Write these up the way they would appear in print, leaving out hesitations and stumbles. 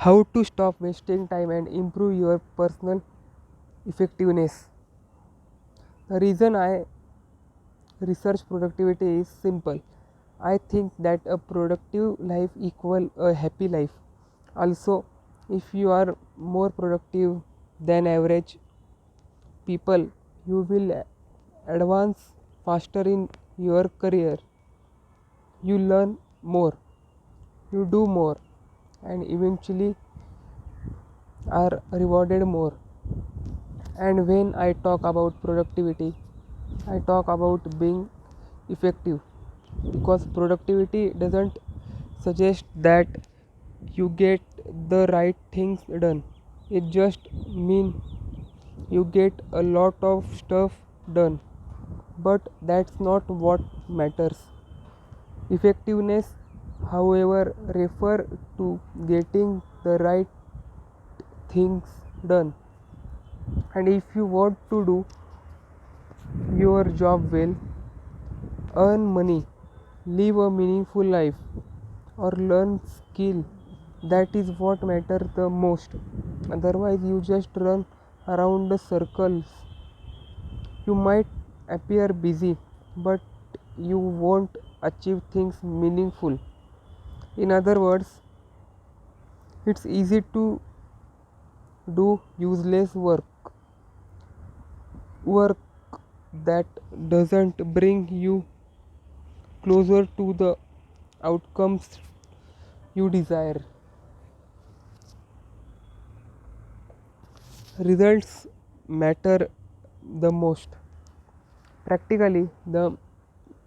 How to stop wasting time and improve your personal effectiveness. The reason I research productivity is simple. I think that a productive life equal a happy life. Also, if you are more productive than average people, you will advance faster in your career. You learn more, you do more, and eventually are rewarded more. And when I talk about productivity, I talk about being effective, because productivity doesn't suggest that you get the right things done. It just means you get a lot of stuff done. But that's not what matters. Effectiveness, however, refer to getting the right things done. And if you want to do your job well, earn money, live a meaningful life, or learn skill, that is what matters the most. Otherwise, you just run around the circles. You might appear busy, but you won't achieve things meaningful. In other words, it's easy to do useless work that doesn't bring you closer to the outcomes you desire. Results matter the most. Practically, the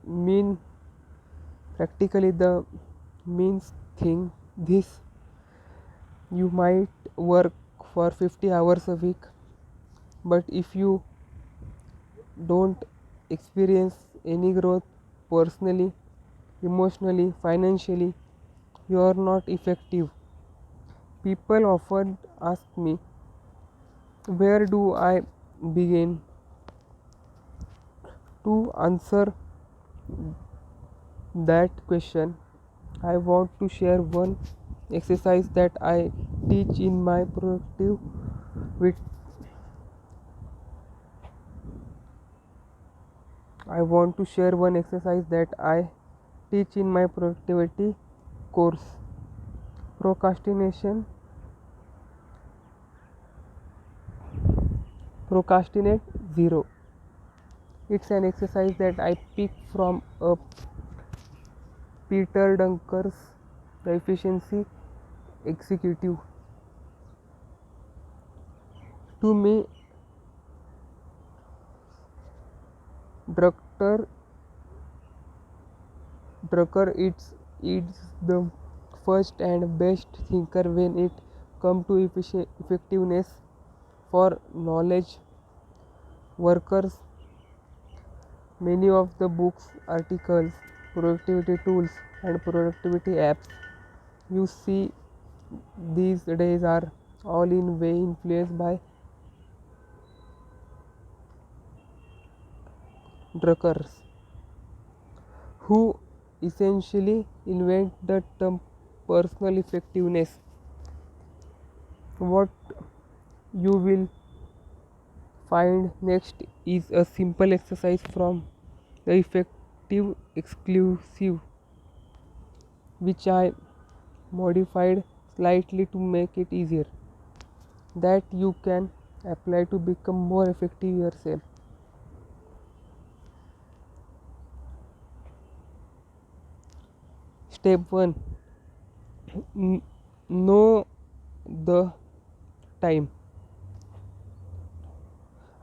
mean practically the means thing this: you might work for 50 hours a week, but if you don't experience any growth personally, emotionally, financially, you are not effective. People often ask me, where do I begin? To answer that question, I want to share one exercise that I teach in my productive with I want to share one exercise that I teach in my productivity course. Procrastination Procrastinate Zero. It's an exercise that I picked from a Peter Dunker's The Efficiency Executive. To me, Drucker is the first and best thinker when it comes to effectiveness for knowledge workers. Many of the books, articles, productivity tools, and productivity apps you see these days are all in way influenced by Druckers, who essentially invent the term personal effectiveness. What you will find next is a simple exercise from the effective exclusive, which I modified slightly to make it easier, that you can apply to become more effective yourself. Step 1: know the time.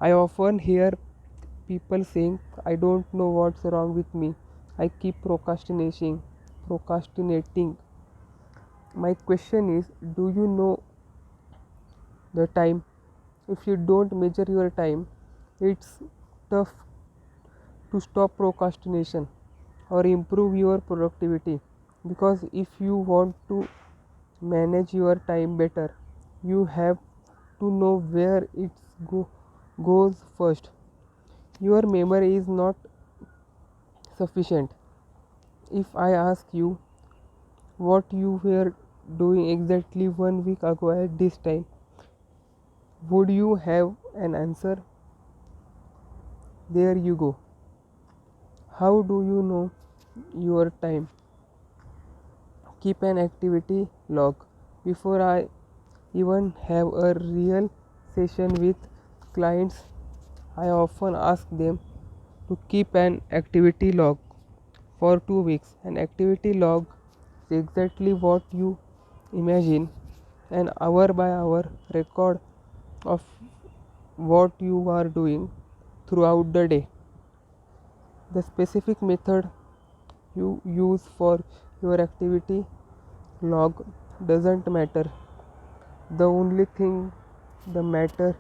I often hear people saying, I don't know what's wrong with me. I keep procrastinating. My question is, do you know the time? If you don't measure your time, it's tough to stop procrastination or improve your productivity, because if you want to manage your time better, you have to know where it goes first. Your memory is not sufficient. If I ask you what you were doing exactly 1 week ago at this time? Would you have an answer? There you go. How do you know your time? Keep an activity log. Before I even have a real session with clients, I often ask them to keep an activity log for 2 weeks. An activity log is exactly what you imagine, an hour by hour record of what you are doing throughout the day. The specific method you use for your activity log doesn't matter. The only thing that matter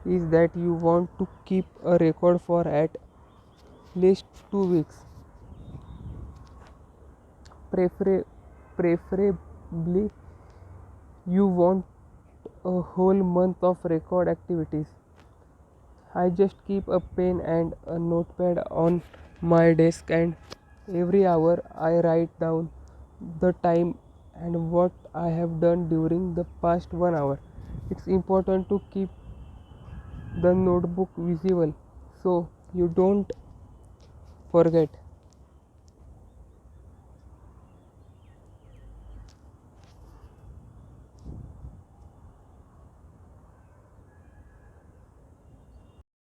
is that you want to keep a record for at least 2 weeks. Preferably, you want a whole month of record activities. I just keep a pen and a notepad on my desk, and every hour I write down the time and what I have done during the past 1 hour. It's important to keep the notebook visible so you don't forget.